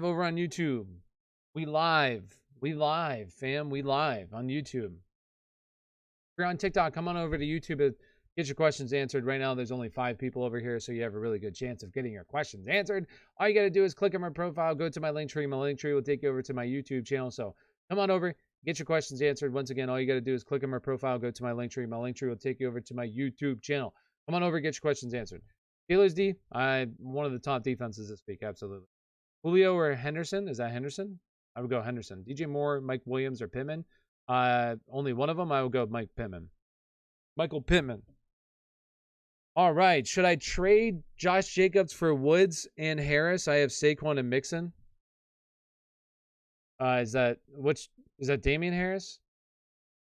Over on YouTube. We live. We live, fam. We live on YouTube. If you're on TikTok, come on over to YouTube and get your questions answered. Right now, there's only 5 people over here, so you have a really good chance of getting your questions answered. All you got to do is click on my profile, go to my link tree. My link tree will take you over to my YouTube channel. So come on over, get your questions answered. Once again, all you got to do is click on my profile, go to my link tree. My link tree will take you over to my YouTube channel. Come on over, get your questions answered. Steelers D, one of the top defenses this week, absolutely. Julio or Henderson? Is that Henderson? I would go Henderson. DJ Moore, Mike Williams, or Pittman? Only one of them. I would go Mike Pittman. Michael Pittman. All right. Should I trade Josh Jacobs for Woods and Harris? I have Saquon and Mixon. Is that Damian Harris?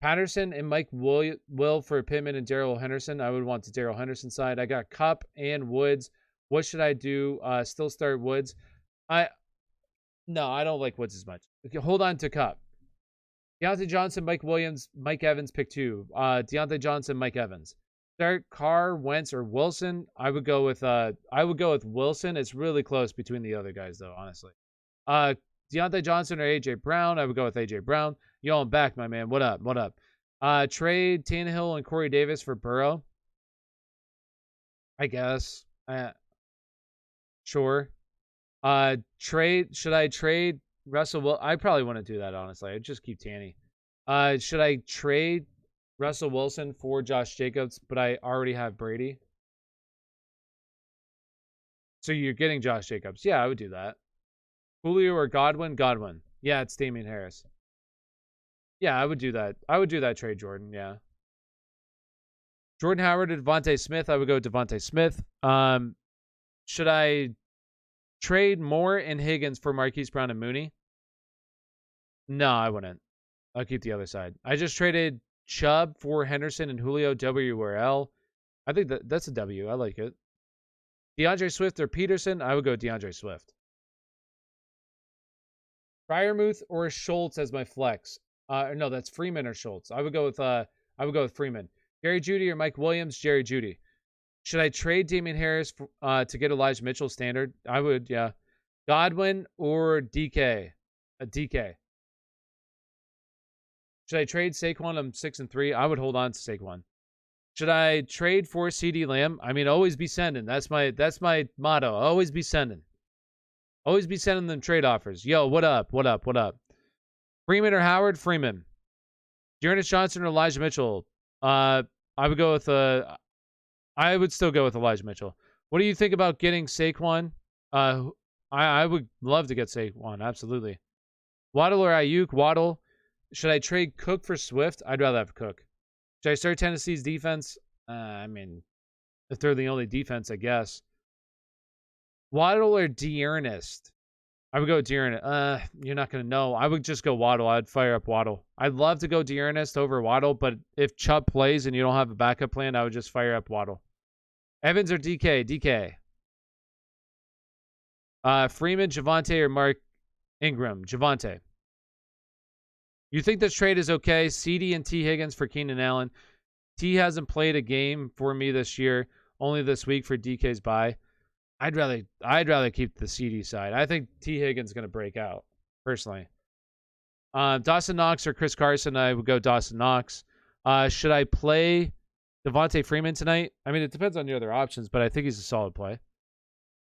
Patterson and Mike Will for Pittman and Darrell Henderson. I would want the Darrell Henderson side. I got Kupp and Woods. What should I do? Still start Woods. No, I don't like Woods as much. Okay, hold on to Kupp. Deontay Johnson, Mike Williams, Mike Evans, pick 2. Deontay Johnson, Mike Evans. Start Carr, Wentz, or Wilson. I would go with Wilson. It's really close between the other guys, though, honestly. Deontay Johnson or AJ Brown. I would go with AJ Brown. Yo, I'm back, my man. What up? What up? Trade Tannehill and Corey Davis for Burrow. I guess. Sure. Should I trade Russell? Well, I probably wouldn't do that, honestly. I'd just keep Tanny. Should I trade Russell Wilson for Josh Jacobs, but I already have Brady? So you're getting Josh Jacobs. Yeah, I would do that. Julio or Godwin? Godwin. Yeah, it's Damian Harris. Yeah, I would do that. I would do that trade, Jordan. Yeah. Jordan Howard or Devontae Smith? I would go Devontae Smith. Should I trade Moore and Higgins for Marquise Brown and Mooney? No, I wouldn't. I'll keep the other side. I just traded Chubb for Henderson and Julio. W or L. I think that's a W. I like it. DeAndre Swift or Peterson? I would go DeAndre Swift. Freiermuth or Schultz as my flex? No, that's Freeman or Schultz. I would go with Freeman. Jerry Jeudy or Mike Williams? Jerry Jeudy. Should I trade Damian Harris to get Elijah Mitchell standard? I would, yeah. Godwin or DK? DK. Should I trade Saquon? I'm 6-3. I would hold on to Saquon. Should I trade for CeeDee Lamb? I mean, always be sending. That's my motto. Always be sending. Always be sending them trade offers. Yo, what up? What up? What up? Freeman or Howard? Freeman. Dearness Johnson or Elijah Mitchell? I would go with I would still go with Elijah Mitchell. What do you think about getting Saquon? I would love to get Saquon, absolutely. Waddle or Ayuk? Waddle. Should I trade Cook for Swift? I'd rather have Cook. Should I start Tennessee's defense? I mean, if they're the only defense, I guess. Waddle or Dearness? I would go Dearness. You're not going to know. I would just go Waddle. I'd fire up Waddle. I'd love to go Dearness over Waddle, but if Chubb plays and you don't have a backup plan, I would just fire up Waddle. Evans or DK? DK. Freeman, Javonte, or Mark Ingram? Javonte. You think this trade is okay? CD and T. Higgins for Keenan Allen. T hasn't played a game for me this year. Only this week for DK's bye. I'd rather keep the CD side. I think T. Higgins is going to break out, personally. Dawson Knox or Chris Carson? I would go Dawson Knox. Should I play Devonta Freeman tonight? I mean, it depends on your other options, but I think he's a solid play.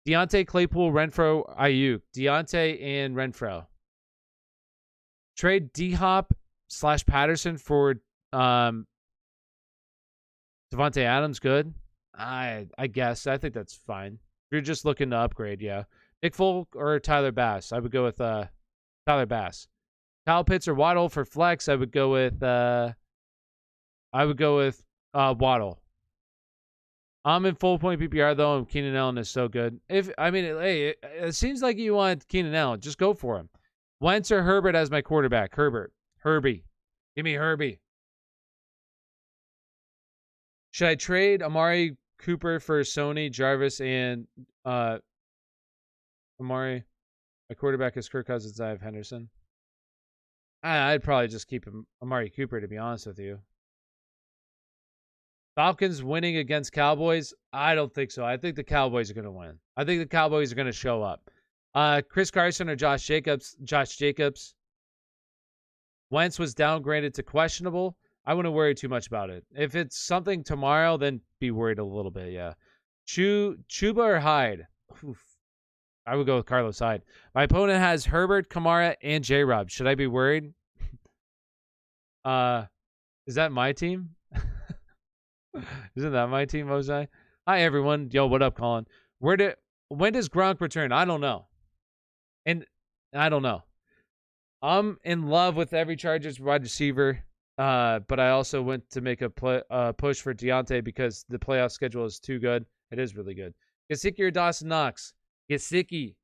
Deontay, Claypool, Renfro, Ayuk. Deontay and Renfro. Trade D-Hop / Patterson for Devontae Adams. Good. I guess. I think that's fine. If you're just looking to upgrade, yeah. Nick Folk or Tyler Bass? I would go with Tyler Bass. Kyle Pitts or Waddle for flex? I would go with Waddle. I'm in full point PPR though, and Keenan Allen is so good. It seems like you want Keenan Allen. Just go for him. Wentz or Herbert as my quarterback? Herbie. Give me Herbie. Should I trade Amari Cooper for Sony, Jarvis, and Amari? My quarterback is Kirk Cousins. I have Henderson. I'd probably just keep Amari Cooper, to be honest with you. Falcons winning against Cowboys? I don't think so. I think the Cowboys are going to win. I think the Cowboys are going to show up. Chris Carson or Josh Jacobs? Josh Jacobs. Wentz was downgraded to questionable. I wouldn't worry too much about it. If it's something tomorrow, then be worried a little bit, yeah. Chuba or Hyde? Oof. I would go with Carlos Hyde. My opponent has Herbert, Kamara, and J-Rob. Should I be worried? Is that my team? Isn't that my team, Jose? Hi, everyone. Yo, what up, Colin? When does Gronk return? I don't know. And I don't know. I'm in love with every Chargers wide receiver, but I also went to make a push for Deontay because the playoff schedule is too good. It is really good. Gesicki or Dawson Knox? Gesicki.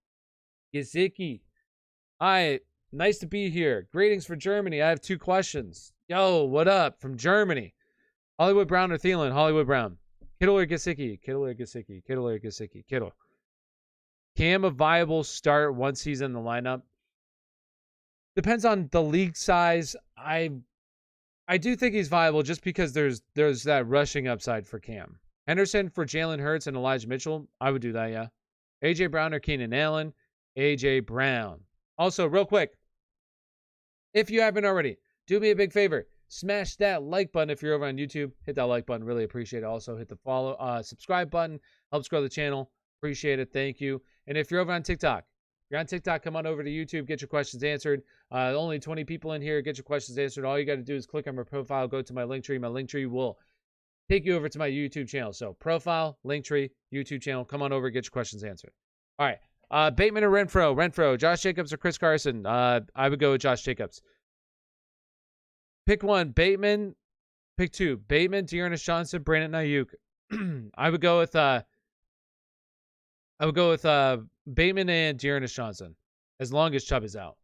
Hi, nice to be here. Greetings for Germany. I have 2 questions. Yo, what up from Germany? Hollywood Brown or Thielen? Hollywood Brown. Kittle or Gesicki? Kittle. Cam a viable start once he's in the lineup? Depends on the league size. I do think he's viable just because there's that rushing upside for Cam. Henderson for Jalen Hurts and Elijah Mitchell. I would do that, yeah. A.J. Brown or Keenan Allen? A.J. Brown. Also, real quick, if you haven't already, do me a big favor. Smash that like button if you're over on YouTube. Hit that like button. Really appreciate it. Also, hit the subscribe button. Helps grow the channel. Appreciate it. Thank you. And if you're over on TikTok, come on over to YouTube. Get your questions answered. Only 20 people in here. Get your questions answered. All you got to do is click on my profile. Go to my Linktree. My Linktree will take you over to my YouTube channel. So profile, Linktree, YouTube channel. Come on over. Get your questions answered. All right. Bateman or Renfro. Josh Jacobs or Chris Carson? I would go with Josh Jacobs. Pick 1, Bateman. Pick 2, Bateman, Dearness Johnson, Brandon Ayuk. I would go with Bateman and Dearness Johnson, as long as Chubb is out.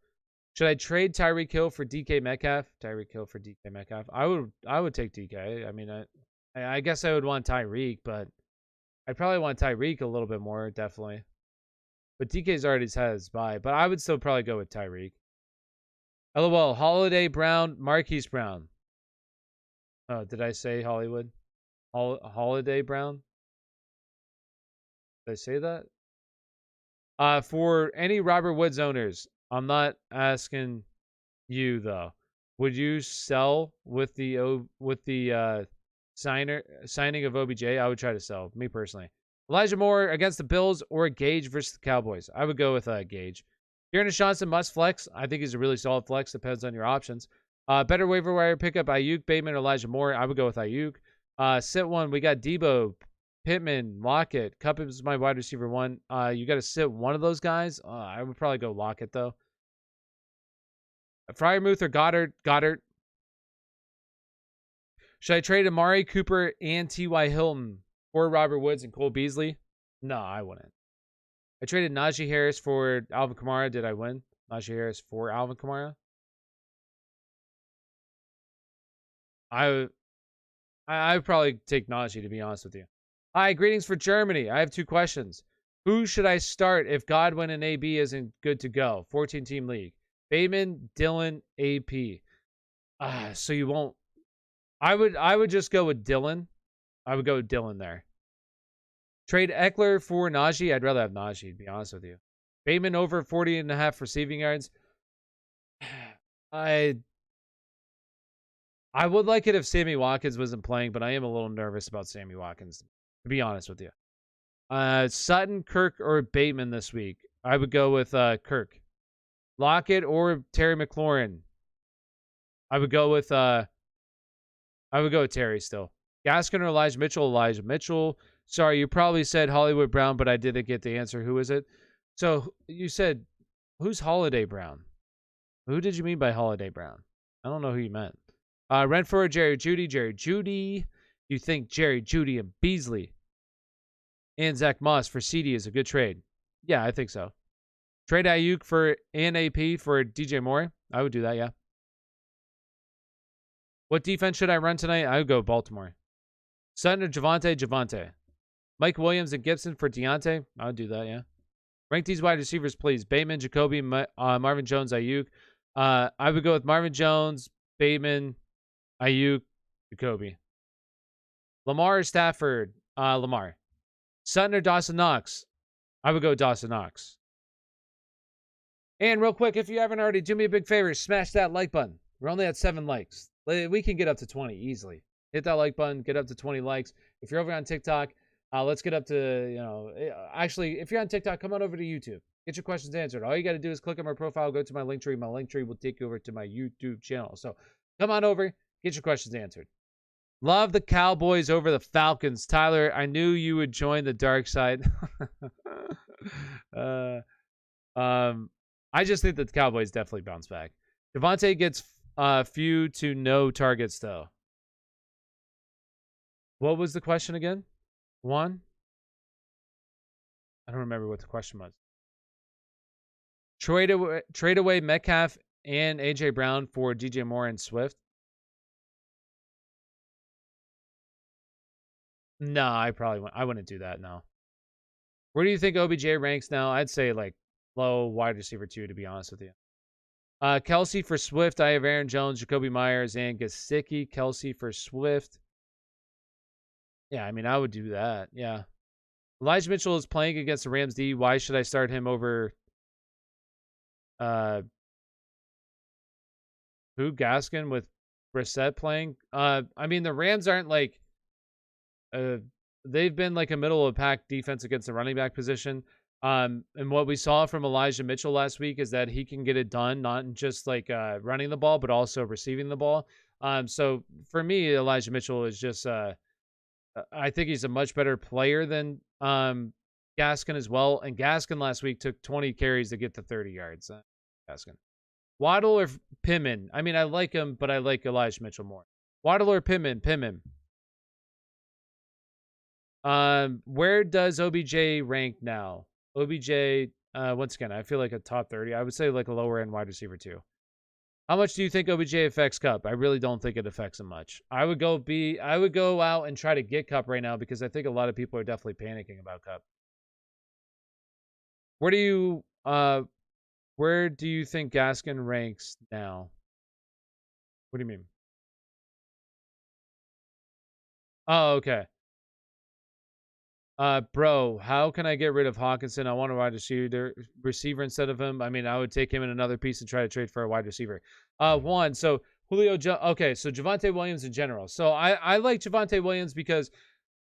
Should I trade Tyreek Hill for DK Metcalf? I would take DK. I mean, I guess I would want Tyreek, but I'd probably want Tyreek a little bit more, definitely. But DK's already had his bye. But I would still probably go with Tyreek. LOL, Holiday Brown, Marquise Brown. Oh, did I say Hollywood? Holiday Brown? Did I say that? For any Robert Woods owners, I'm not asking you though. Would you sell with the signing of OBJ? I would try to sell, me personally. Elijah Moore against the Bills or Gage versus the Cowboys? I would go with Gage. Dearness Johnson must flex. I think he's a really solid flex. Depends on your options. Better waiver wire pickup, Ayuk, Bateman, Elijah Moore. I would go with Ayuk. Sit 1, we got Debo, Pittman, Lockett. Cup is my wide receiver 1. You got to sit one of those guys. I would probably go Lockett, though. Freiermuth or Goddard. Should I trade Amari Cooper and T.Y. Hilton for Robert Woods and Cole Beasley? No, I wouldn't. I traded Najee Harris for Alvin Kamara. Did I win? Najee Harris for Alvin Kamara? I would probably take Najee, to be honest with you. Hi, greetings for Germany. I have 2 questions. Who should I start if Godwin and AB isn't good to go? 14-team league. Bateman, Dylan, AP. So you won't. I would just go with Dylan. I would go with Dylan there. Trade Eckler for Najee. I'd rather have Najee, to be honest with you. Bateman over 40.5 receiving yards. I would like it if Sammy Watkins wasn't playing, but I am a little nervous about Sammy Watkins, to be honest with you. Sutton, Kirk, or Bateman this week? I would go with Kirk. Lockett or Terry McLaurin? I would go with Terry still. Gaskin or Elijah Mitchell? Elijah Mitchell. Sorry, you probably said Hollywood Brown, but I didn't get the answer. Who is it? So you said, who's Holiday Brown? Who did you mean by Holiday Brown? I don't know who you meant. Renfro or Jerry Jeudy? Jerry Jeudy. You think Jerry Jeudy and Beasley and Zach Moss for CD is a good trade? Yeah, I think so. Trade Ayuk for an AP for DJ Moore? I would do that, yeah. What defense should I run tonight? I would go Baltimore. Sutton or Javonte? Mike Williams and Gibson for Deontay? I would do that, yeah. Rank these wide receivers, please. Bateman, Jacoby, Marvin Jones, Ayuk. I would go with Marvin Jones, Bateman, Ayuk, Jacoby. Lamar or Stafford? Lamar. Sutton or Dawson Knox? I would go Dawson Knox. And real quick, if you haven't already, do me a big favor, smash that like button. We're only at 7 likes. We can get up to 20 easily. Hit that like button, get up to 20 likes. If you're over on TikTok, let's get up to, actually, if you're on TikTok, come on over to YouTube. Get your questions answered. All you got to do is click on my profile, go to my link tree. My link tree will take you over to my YouTube channel. So come on over, get your questions answered. Love the Cowboys over the Falcons. Tyler, I knew you would join the dark side. I just think that the Cowboys definitely bounce back. Devontae gets few to no targets, though. What was the question again? One? I don't remember what the question was. Trade away Metcalf and A.J. Brown for DJ Moore and Swift. No, I wouldn't do that, no. Where do you think OBJ ranks now? I'd say, like, low wide receiver 2, to be honest with you. Kelsey for Swift. I have Aaron Jones, Jacoby Myers, and Gesicki. Kelsey for Swift. Yeah, I mean, I would do that. Yeah. Elijah Mitchell is playing against the Rams D. Why should I start him over Gaskin with Brissett playing? I mean, the Rams aren't like they've been like a middle of the pack defense against the running back position. And what we saw from Elijah Mitchell last week is that he can get it done, not just like running the ball, but also receiving the ball. So for me, Elijah Mitchell is just I think he's a much better player than Gaskin as well. And Gaskin last week took 20 carries to get to 30 yards. Gaskin. Waddle or Pittman? I mean, I like him, but I like Elijah Mitchell more. Waddle or Pittman? Pittman. Where does OBJ rank now? OBJ, once again, I feel like a top 30. I would say like a lower end wide receiver too. How much do you think OBJ affects Cup? I really don't think it affects him much. I would go out and try to get Cup right now because I think a lot of people are definitely panicking about Cup. Where do you think Gaskin ranks now? What do you mean? Oh, okay. Bro, how can I get rid of Hawkinson? I want a wide receiver instead of him. I mean, I would take him in another piece and try to trade for a wide receiver. One, so Julio, okay, so Javonte Williams in general. So I like Javonte Williams because,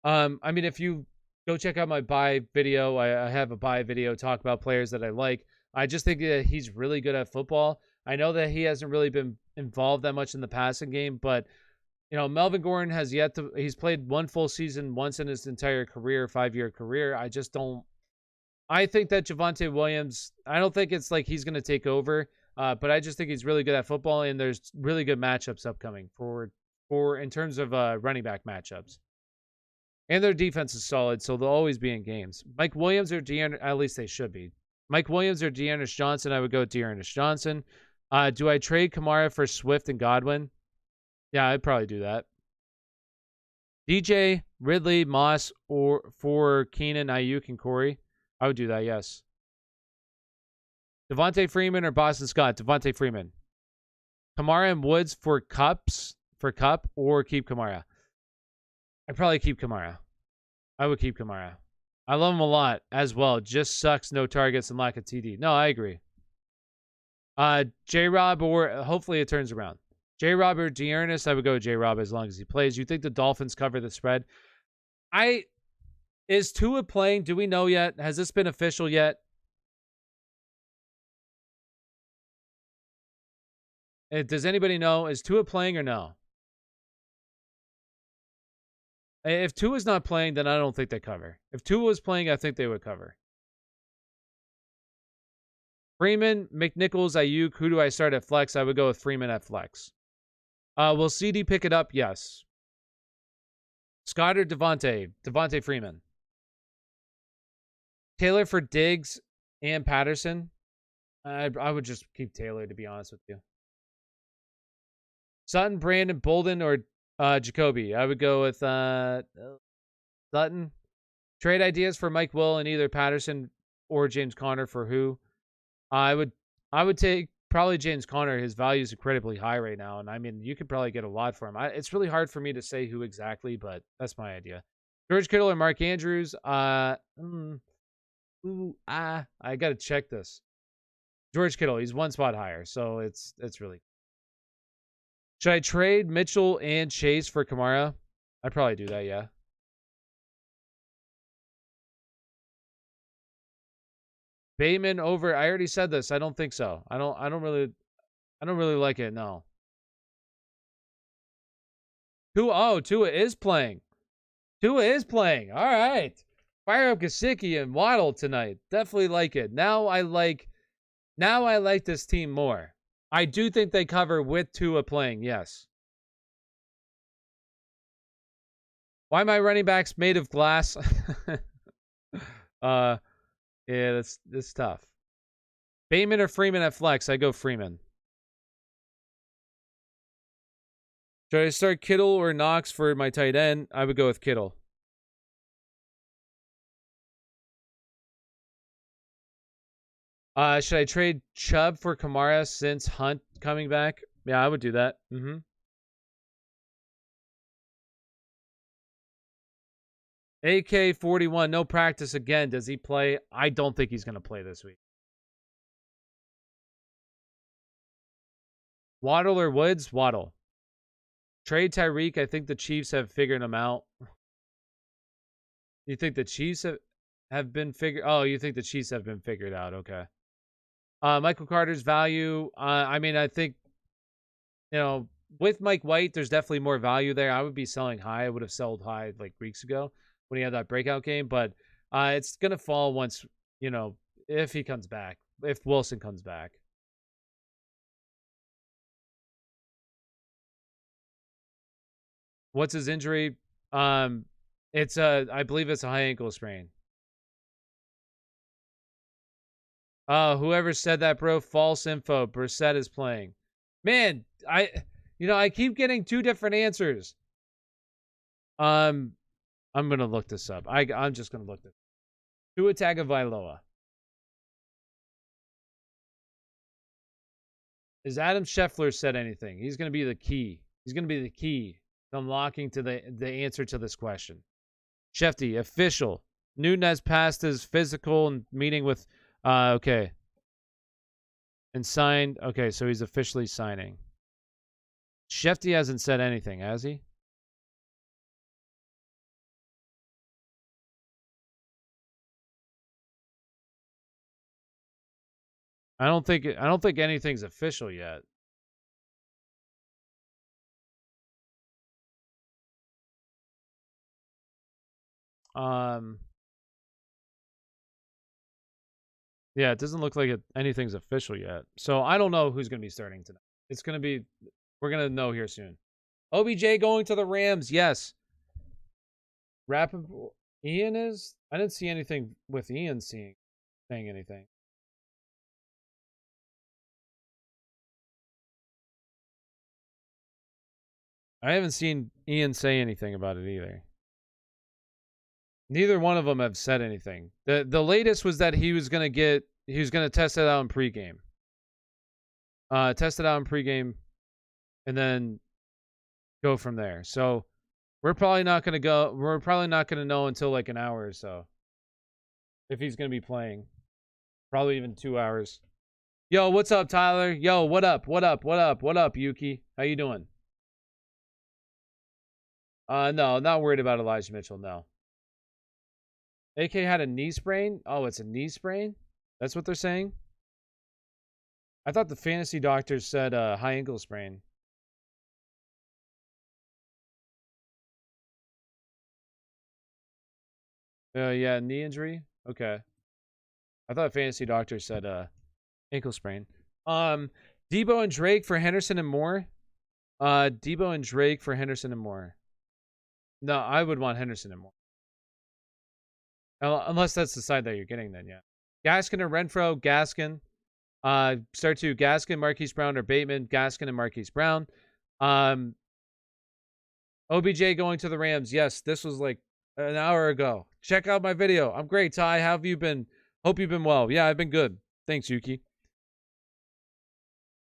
I mean, if you go check out my buy video, I have a buy video talk about players that I like. I just think that he's really good at football. I know that he hasn't really been involved that much in the passing game, but Melvin Gordon has he's played one full season once in his entire career, 5-year career. I think that Javonte Williams, I don't think it's like he's going to take over, but I just think he's really good at football, and there's really good matchups upcoming for in terms of running back matchups. And their defense is solid, so they'll always be in games. Mike Williams or DeAndre, at least they should be. Mike Williams or Dearness Johnson, I would go with Dearness Johnson. Do I trade Kamara for Swift and Godwin? Yeah, I'd probably do that. DJ, Ridley, Moss, or for Keenan, Ayuk, and Corey. I would do that, yes. Devonta Freeman or Boston Scott? Devonta Freeman. Kamara and Woods for Cup, or keep Kamara? I'd probably keep Kamara. I would keep Kamara. I love him a lot as well. Just sucks, no targets and lack of TD. No, I agree. J-Rob, or hopefully it turns around. J-Rob or Dearness, I would go with J-Rob as long as he plays. You think the Dolphins cover the spread? Is Tua playing? Do we know yet? Has this been official yet? Does anybody know? Is Tua playing or no? If Tua's not playing, then I don't think they cover. If Tua was playing, I think they would cover. Freeman, McNichols, Ayuk. Who do I start at flex? I would go with Freeman at flex. Will CD pick it up? Yes. Scott or Devontae? Devonta Freeman. Taylor for Diggs and Patterson? I would just keep Taylor, to be honest with you. Sutton, Brandon, Bolden, or Jacoby? I would go with Sutton. Trade ideas for Mike Will and either Patterson or James Conner for who? I would take probably James Conner. His value is incredibly high right now, and I mean, you could probably get a lot for him. It's really hard for me to say who exactly, but that's my idea. George Kittle or Mark Andrews? I got to check this. George Kittle, he's one spot higher, so it's really. Should I trade Mitchell and Chase for Kamara? I'd probably do that, yeah. Bateman over. I already said this. I don't think so. I don't really like it, no. Tua is playing. Tua is playing. All right. Fire up Gesicki and Waddle tonight. Definitely like it. Now I like this team more. I do think they cover with Tua playing, yes. Why are my running backs made of glass? Yeah, that's tough. Bateman or Freeman at flex? I go Freeman. Should I start Kittle or Knox for my tight end? I would go with Kittle. Should I trade Chubb for Kamara since Hunt coming back? Yeah, I would do that. AK-41, no practice again. Does he play? I don't think he's going to play this week. Waddle or Woods? Waddle. Trade Tyreek. I think the Chiefs have figured him out. You think the Chiefs have been figured? Oh, you think the Chiefs have been figured out? Okay. Michael Carter's value. I mean, I think, with Mike White, there's definitely more value there. I would be selling high. I would have sold high like weeks ago when he had that breakout game. But it's going to fall once, if he comes back, if Wilson comes back. What's his injury? I believe it's a high ankle sprain. Whoever said that, bro, false info. Brissett is playing. Man, I keep getting two different answers. I'm gonna look this up. I'm just gonna look this. Tua Tagovailoa. Is Adam Scheffler said anything? He's gonna be the key. He's gonna be the key to unlocking to the answer to this question. Shefty, official. Newton has passed his physical and meeting with okay. And signed. Okay, so he's officially signing. Shefty hasn't said anything, has he? I don't think anything's official yet. Yeah, it doesn't look like anything's official yet. So I don't know who's going to be starting tonight. We're going to know here soon. OBJ going to the Rams, yes. Ian is? I didn't see anything with Ian saying anything. I haven't seen Ian say anything about it either. Neither one of them have said anything. The latest was that he was gonna test it out in pregame. Test it out in pregame, and then go from there. So we're probably not gonna know until like an hour or so if he's gonna be playing. Probably even 2 hours. Yo, what's up, Tyler? Yo, what up? What up? What up? What up, Yuki? How you doing? No, not worried about Elijah Mitchell. No. AK had a knee sprain? Oh, it's a knee sprain? That's what they're saying? I thought the fantasy doctors said high ankle sprain. Yeah, knee injury? Okay. I thought fantasy doctors said ankle sprain. Debo and Drake for Henderson and Moore? Debo and Drake for Henderson and Moore. No, I would want Henderson and Moore. Unless that's the side that you're getting, then yeah. Gaskin or Renfro, Gaskin. Start to Gaskin, Marquise Brown, or Bateman, Gaskin and Marquise Brown. OBJ going to the Rams. Yes, this was like an hour ago. Check out my video. I'm great, Ty. How have you been? Hope you've been well. Yeah, I've been good. Thanks, Yuki.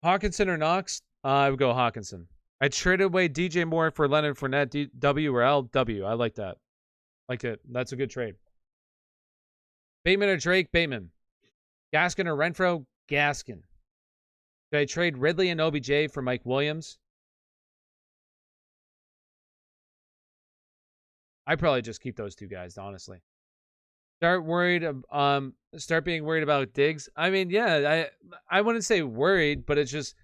Hawkinson or Knox? I would go Hawkinson. I traded away DJ Moore for Leonard Fournette. W or L? W. I like that. Like it. That's a good trade. Bateman or Drake? Bateman. Gaskin or Renfro? Gaskin. Should I trade Ridley and OBJ for Mike Williams? I'd probably just keep those two guys, honestly. Start being worried about Diggs. I mean, yeah, I wouldn't say worried, but it's just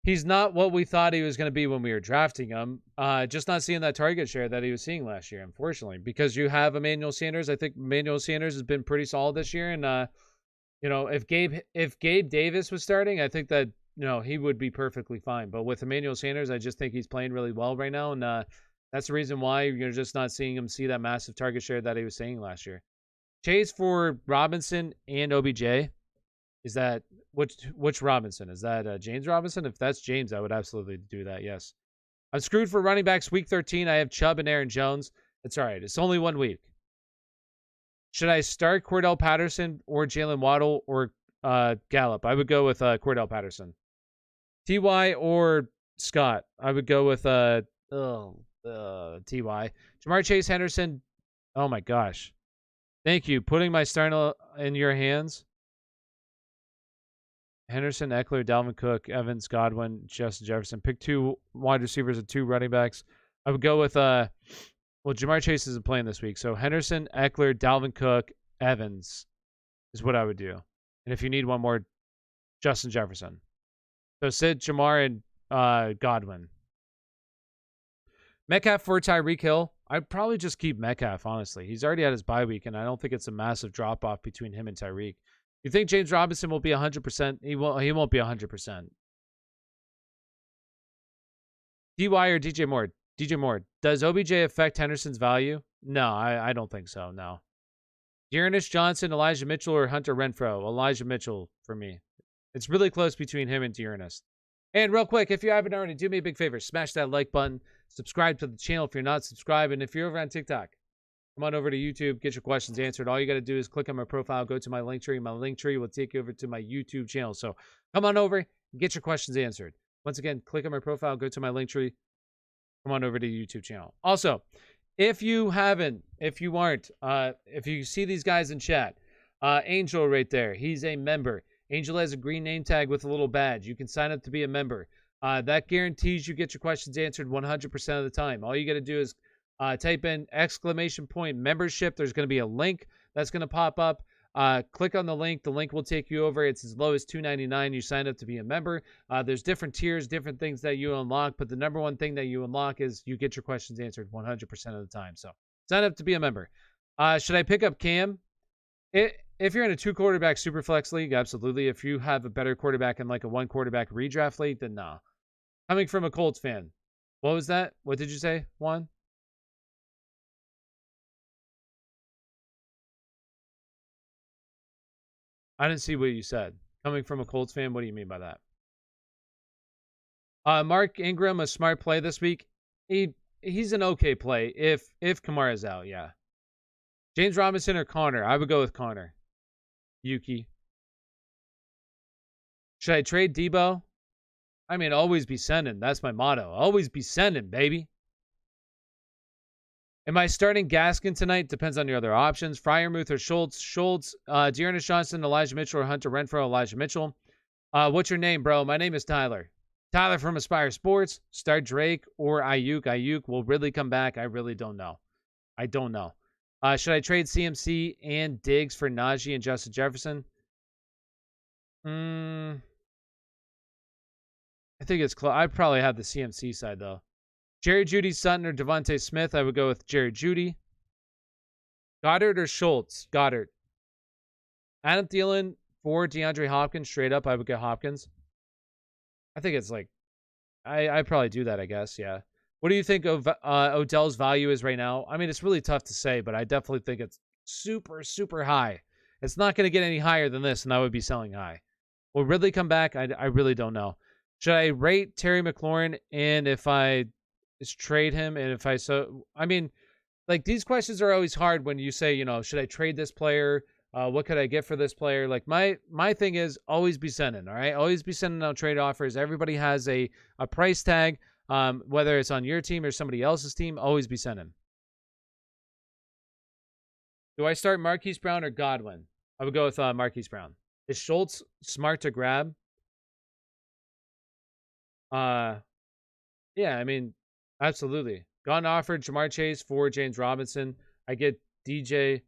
he's not what we thought he was going to be when we were drafting him. Just not seeing that target share that he was seeing last year, unfortunately, because you have Emmanuel Sanders. I think Emmanuel Sanders has been pretty solid this year, and if Gabe Davis was starting, I think that he would be perfectly fine. But with Emmanuel Sanders, I just think he's playing really well right now, and that's the reason why you're just not seeing him see that massive target share that he was seeing last year. Chase for Robinson and OBJ. Is that which Robinson? Is that James Robinson? If that's James, I would absolutely do that. Yes. I'm screwed for running backs week 13. I have Chubb and Aaron Jones. It's all right. It's only 1 week. Should I start Cordell Patterson or Jaylen Waddle or Gallup? I would go with Cordell Patterson. Ty or Scott? I would go with Ty. Jamar Chase, Henderson. Oh my gosh. Thank you. Putting my starting in your hands. Henderson, Eckler, Dalvin Cook, Evans, Godwin, Justin Jefferson. Pick 2 wide receivers and 2 running backs. I would go with Jamar Chase isn't playing this week, so Henderson, Eckler, Dalvin Cook, Evans is what I would do. And if you need one more, Justin Jefferson. So Sid, Jamar, and Godwin. Metcalf for Tyreek Hill. I'd probably just keep Metcalf, honestly. He's already had his bye week, and I don't think it's a massive drop-off between him and Tyreek. You think James Robinson will be 100%? He won't be 100%. DY or DJ Moore? DJ Moore. Does OBJ affect Henderson's value? No, I don't think so, no. Dearness Johnson, Elijah Mitchell, or Hunter Renfrow? Elijah Mitchell for me. It's really close between him and Dearness. And real quick, if you haven't already, do me a big favor. Smash that like button. Subscribe to the channel if you're not subscribed. And if you're over on TikTok, come on over to YouTube, get your questions answered. All you got to do is click on my profile, go to my link tree. My link tree will take you over to my YouTube channel. So come on over and get your questions answered. Once again, click on my profile, go to my link tree. Come on over to the YouTube channel. Also, if you see these guys in chat, Angel right there, he's a member. Angel has a green name tag with a little badge. You can sign up to be a member. That guarantees you get your questions answered 100% of the time. All you got to do is type in !membership. There's going to be a link that's going to pop up. Click on the link. The link will take you over. It's as low as $2.99. You sign up to be a member. There's different tiers, different things that you unlock, but the number one thing that you unlock is you get your questions answered 100% of the time. So sign up to be a member. Should I pick up Cam? If you're in a 2-quarterback super flex league, absolutely. If you have a better quarterback in like a 1-quarterback redraft league, then no. Coming from a Colts fan. What was that? What did you say, Juan? I didn't see what you said. Coming from a Colts fan, what do you mean by that? Mark Ingram, a smart play this week. He's an okay play if Kamara's out, yeah. James Robinson or Connor? I would go with Connor. Yuki. Should I trade Debo? I mean, always be sending. That's my motto. Always be sending, baby. Am I starting Gaskin tonight? Depends on your other options. Freiermuth or Schultz? Schultz. Dearness Johnson, Elijah Mitchell, or Hunter Renfrow? Elijah Mitchell. What's your name, bro? My name is Tyler. Tyler from Aspire Sports. Start Drake or Ayuk. Ayuk will really come back. I really don't know. I don't know. Should I trade CMC and Diggs for Najee and Justin Jefferson? I think it's close. I'd probably have the CMC side, though. Jerry Jeudy, Sutton, or Devontae Smith? I would go with Jerry Jeudy. Goddard or Schultz? Goddard. Adam Thielen for DeAndre Hopkins. Straight up, I would get Hopkins. I think it's like... I'd probably do that, I guess, yeah. What do you think of Odell's value is right now? I mean, it's really tough to say, but I definitely think it's super, super high. It's not going to get any higher than this, and I would be selling high. Will Ridley come back? I really don't know. Should I rate Terry McLaurin, and if I trade him, and if I mean, like, these questions are always hard when you say, should I trade this player? What could I get for this player? Like, my thing is always be sending, all right? Always be sending out trade offers. Everybody has a price tag. Whether it's on your team or somebody else's team, always be sending. Do I start Marquise Brown or Godwin? I would go with Marquise Brown. Is Schultz smart to grab? Yeah, I mean, absolutely. Gone offered Jamar Chase for James Robinson. I get DJ.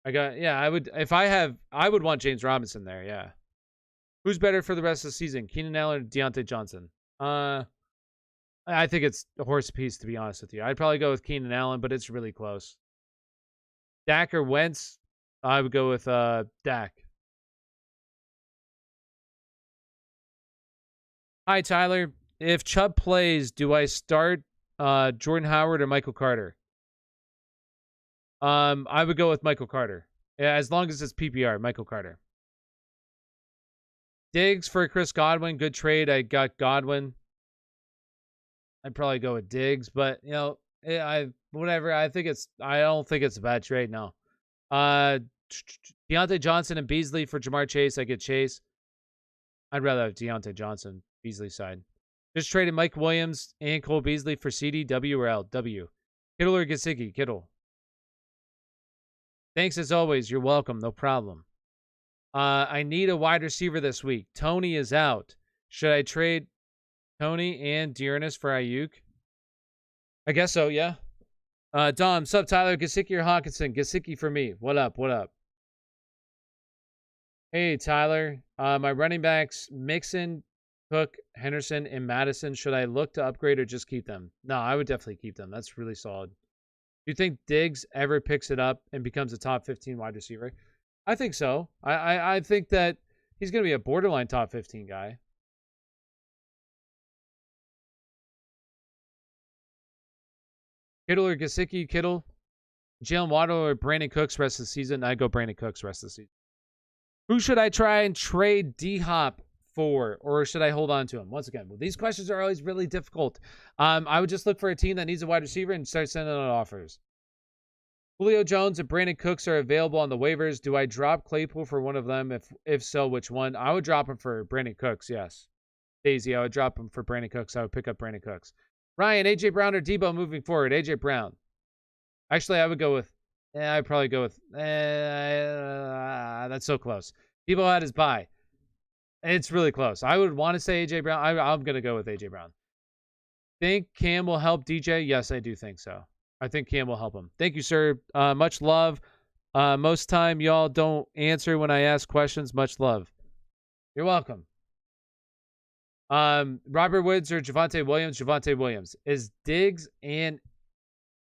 I would, if I would want James Robinson there, yeah. Who's better for the rest of the season, Keenan Allen or Deontay Johnson? I think it's a horse piece, to be honest with you. I'd probably go with Keenan Allen, but it's really close. Dak or Wentz? I would go with Dak. Hi, Tyler. If Chubb plays, do I start Jordan Howard or Michael Carter? I would go with Michael Carter. Yeah, as long as it's PPR, Michael Carter. Diggs for Chris Godwin. Good trade. I got Godwin. I'd probably go with Diggs, but you know, whatever. I don't think it's a bad trade. No. Deontay Johnson and Beasley for Jamar Chase. I get Chase. I'd rather have Deontay Johnson, Beasley side. Just traded Mike Williams and Cole Beasley for CD, W or L? W. Kittle or Gesicki? Kittle. Thanks as always. You're welcome. No problem. I need a wide receiver this week. Tony is out. Should I trade Tony and Dearness for Ayuk? I guess so, yeah. Dom, sup, Tyler? Gesicki or Hawkinson? Gesicki for me. What up? What up? Hey, Tyler. My running backs, Mixon, Cook, Henderson, and Madison. Should I look to upgrade or just keep them? No, I would definitely keep them. That's really solid. Do you think Diggs ever picks it up and becomes a top 15 wide receiver? I think so. I think that he's going to be a borderline top 15 guy. Kittle or Gesicki? Kittle. Jaylen Waddle or Brandon Cooks rest of the season? I go Brandon Cooks rest of the season. Who should I try and trade D-Hop for, or should I hold on to him? Once again, well, these questions are always really difficult. I would just look for a team that needs a wide receiver and start sending out offers. Julio Jones and Brandon Cooks are available on the waivers. Do I drop Claypool for one of them? If so, which one? I would drop him for Brandon Cooks, yes. Daisy, I would drop him for Brandon Cooks. I would pick up Brandon Cooks. Ryan, A.J. Brown or Debo moving forward? A.J. Brown. Actually, I would go with... I'd probably go with... that's so close. Debo had his bye. It's really close. I would want to say A.J. Brown. I'm going to go with A.J. Brown. Think Cam will help DJ? Yes, I do think so. I think Cam will help him. Thank you, sir. Much love. Most time, y'all don't answer when I ask questions. Much love. You're welcome. Robert Woods or Javonte Williams? Javonte Williams. Is Diggs and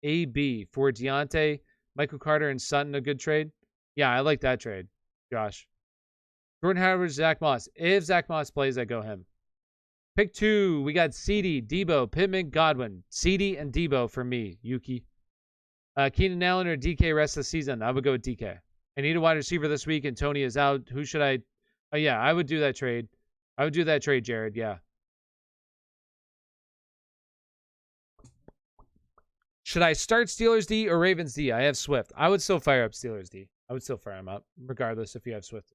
AB for Deontay, Michael Carter, and Sutton a good trade? Yeah, I like that trade, Josh. Jordan Howard, Zach Moss. If Zach Moss plays, I go him. Pick 2. We got CD, Debo, Pittman, Godwin. CD and Debo for me, Yuki. Keenan Allen or DK rest of the season? I would go with DK. I need a wide receiver this week, and Tony is out. Who should I... Oh, yeah, I would do that trade. I would do that trade, Jared, yeah. Should I start Steelers D or Ravens D? I have Swift. I would still fire up Steelers D. I would still fire him up, regardless if you have Swift.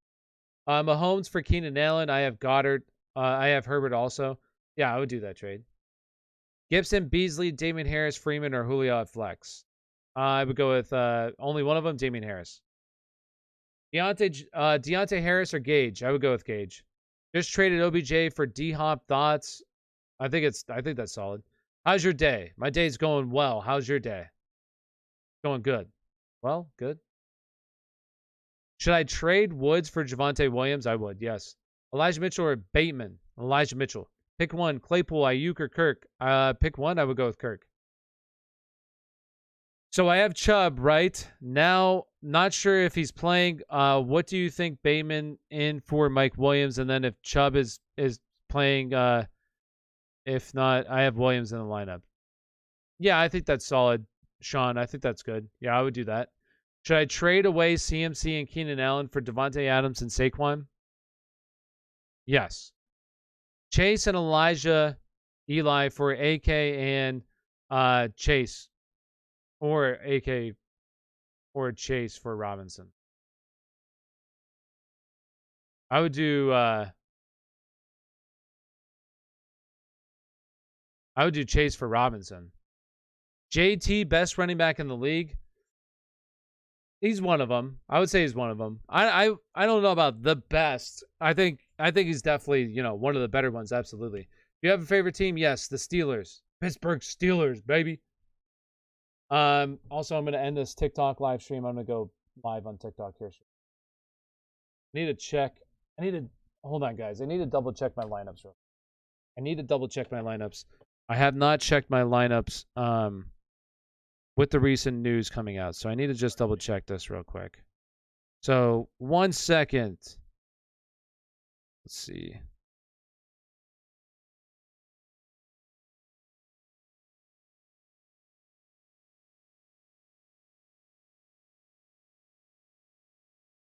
Mahomes for Keenan Allen. I have Goddard. I have Herbert also. Yeah, I would do that trade. Gibson, Beasley, Damian Harris, Freeman, or Julio at flex. I would go with only one of them, Damian Harris. Deontay Harris or Gage? I would go with Gage. Just traded OBJ for D-Hop. Thoughts? I think that's solid. How's your day? My day's going well. How's your day? Going good. Well, good. Should I trade Woods for Javonte Williams? I would, yes. Elijah Mitchell or Bateman? Elijah Mitchell. Pick one. Claypool, Ayuk, or Kirk? Pick one. I would go with Kirk. So I have Chubb, right? Now, not sure if he's playing. What do you think Bateman in for Mike Williams? And then if Chubb is playing, if not, I have Williams in the lineup. Yeah, I think that's solid, Sean. I think that's good. Yeah, I would do that. Should I trade away CMC and Keenan Allen for Devontae Adams and Saquon? Yes. Chase and Eli for AK and Chase. Or AK or Chase for Robinson. I would do Chase for Robinson. JT, best running back in the league. He's one of them. I would say he's one of them. I don't know about the best. I think he's definitely, you know, one of the better ones. Absolutely. Do you have a favorite team? Yes, the Steelers. Pittsburgh Steelers, baby. Also, I'm gonna end this TikTok live stream. I'm gonna go live on TikTok here. I need to check. Hold on, guys. I need to double check my lineups. I have not checked my lineups. With the recent news coming out. So I need to just double check this real quick. So 1 second. Let's see.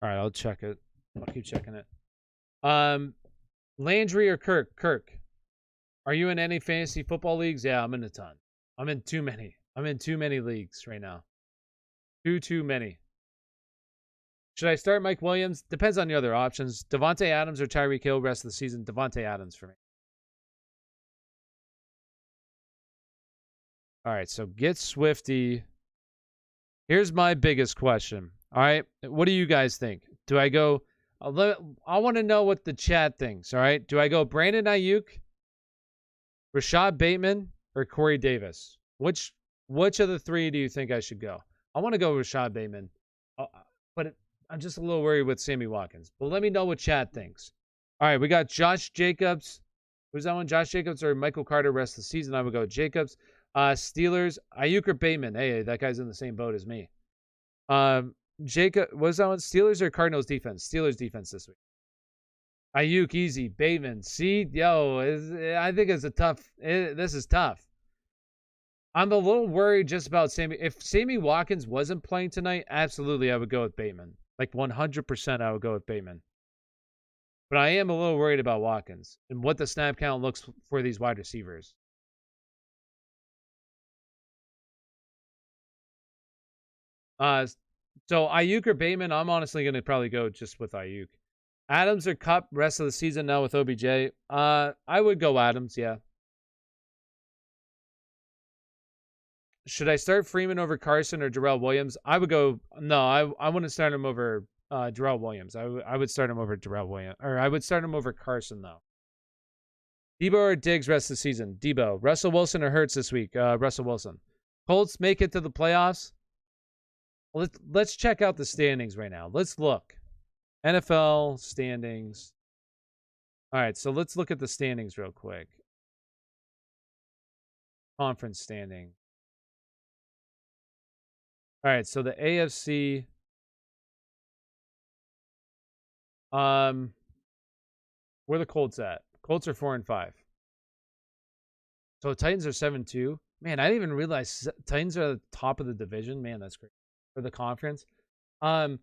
All right, I'll check it. I'll keep checking it. Landry or Kirk? Kirk. Are you in any fantasy football leagues? Yeah, I'm in a ton. I'm in too many. I'm in too many leagues right now. Too many. Should I start Mike Williams? Depends on the other options. Devontae Adams or Tyreek Hill rest of the season? Devontae Adams for me. All right, so get Swifty. Here's my biggest question. All right, what do you guys think? Do I go... I want to know what the chat thinks, all right? Do I go Brandon Ayuk, Rashod Bateman, or Corey Davis? Which of the three do you think I should go? I want to go Rashod Bateman, but I'm just a little worried with Sammy Watkins. But let me know what chat thinks. All right, we got Josh Jacobs. Who's that one? Josh Jacobs or Michael Carter rest of the season? I would go Jacobs. Steelers, Ayuk or Bateman? Hey, that guy's in the same boat as me. Jacob, was that one? Steelers or Cardinals defense? Steelers defense this week. Ayuk, easy. Bateman. See? Yo, I think it's a tough... this is tough. I'm a little worried just about Sammy. If Sammy Watkins wasn't playing tonight, absolutely I would go with Bateman. Like 100% I would go with Bateman. But I am a little worried about Watkins and what the snap count looks for these wide receivers. So Ayuk or Bateman, I'm honestly going to probably go just with Ayuk. Adams or Cup rest of the season now with OBJ? I would go Adams, yeah. Should I start Freeman over Carson or Darrell Williams? I would go, no, I wouldn't start him over Darrell Williams. I would start him over Darrell Williams. Or I would start him over Carson, though. Debo or Diggs rest of the season? Debo. Russell Wilson or Hurts this week? Russell Wilson. Colts make it to the playoffs? Well, let's check out the standings right now. Let's look. NFL standings. All right, so let's look at the standings real quick. Conference standing. All right, so the AFC. Where the Colts at? Colts are 4-5. So Titans are 7-2. Man, I didn't even realize Titans are at the top of the division. Man, that's great for the conference. I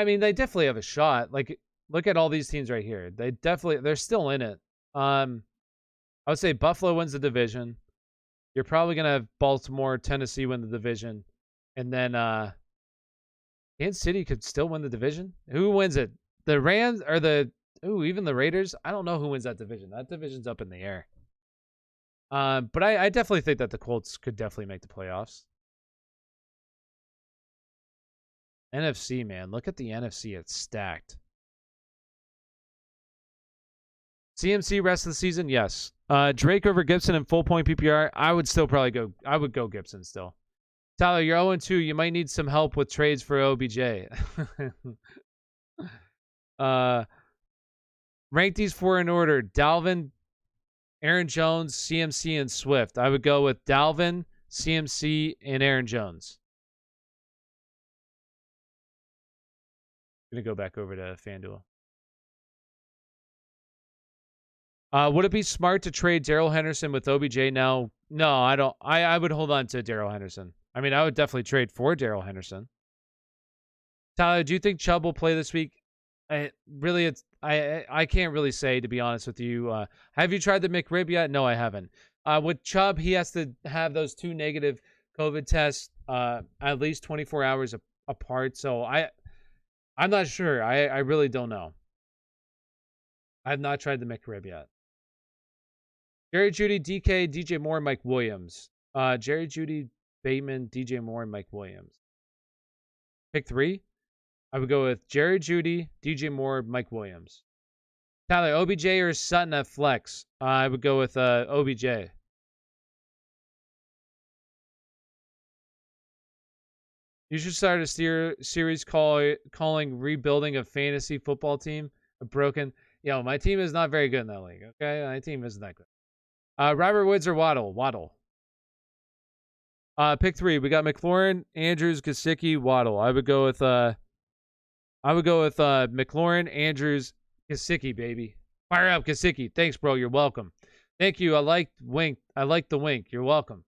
mean, they definitely have a shot. Like, look at all these teams right here. They're still in it. I would say Buffalo wins the division. You're probably gonna have Baltimore, Tennessee win the division, and then Kansas City could still win the division. Who wins it? The Rams or even the Raiders? I don't know who wins that division. That division's up in the air. But I definitely think that the Colts could definitely make the playoffs. NFC, man. Look at the NFC. It's stacked. CMC rest of the season? Yes. Drake over Gibson in full point PPR? I would still probably go. I would go Gibson still. Tyler, you're 0-2. You might need some help with trades for OBJ. Rank these four in order. Dalvin, Aaron Jones, CMC, and Swift. I would go with Dalvin, CMC, and Aaron Jones. I'm going to go back over to FanDuel. Would it be smart to trade Darrell Henderson with OBJ now? No, I don't. I would hold on to Darrell Henderson. I mean, I would definitely trade for Darrell Henderson. Tyler, do you think Chubb will play this week? I can't really say, to be honest with you. Have you tried the McRib yet? No, I haven't. With Chubb, he has to have those 2 negative COVID tests at least 24 hours apart. So I'm not sure. I really don't know. I have not tried the McRib yet. Jerry Jeudy, DK, DJ Moore, Mike Williams. Jerry Jeudy, Bateman, DJ Moore, and Mike Williams. Pick 3. I would go with Jerry Jeudy, DJ Moore, Mike Williams. Tyler, OBJ or Sutton at flex? I would go with OBJ. You should start a series calling rebuilding a fantasy football team a broken. My team is not very good in that league. Okay, my team isn't that good. Robert Woods or Waddle? Waddle. Pick 3. We got McLaurin, Andrews, Gesicki, Waddle. I would go with McLaurin, Andrews, Gesicki, baby. Fire up, Gesicki. Thanks, bro. You're welcome. Thank you. I like the wink. You're welcome.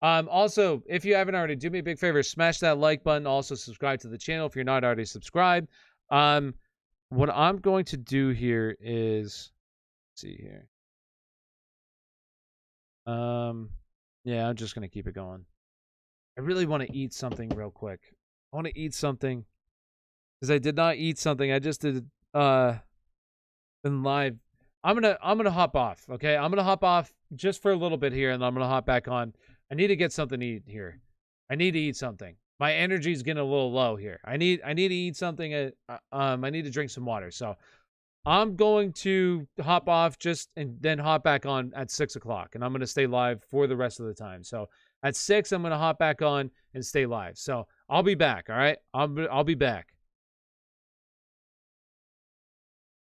Also, if you haven't already, do me a big favor, smash that like button. Also, subscribe to the channel if you're not already subscribed. What I'm going to do here is, let's see here. Yeah, I'm just gonna keep it going. I really want to eat something real quick. I want to eat something because I did not eat something. I just did in live. I'm gonna hop off. Okay, I'm gonna hop off just for a little bit here, and I'm gonna hop back on. I need to get something to eat here. I need to eat something. My energy's getting a little low here. I need to eat something. I need to drink some water. So I'm going to hop off and then hop back on at 6 o'clock, and I'm going to stay live for the rest of the time. So at 6, I'm going to hop back on and stay live. So I'll be back. All right, I'll be back.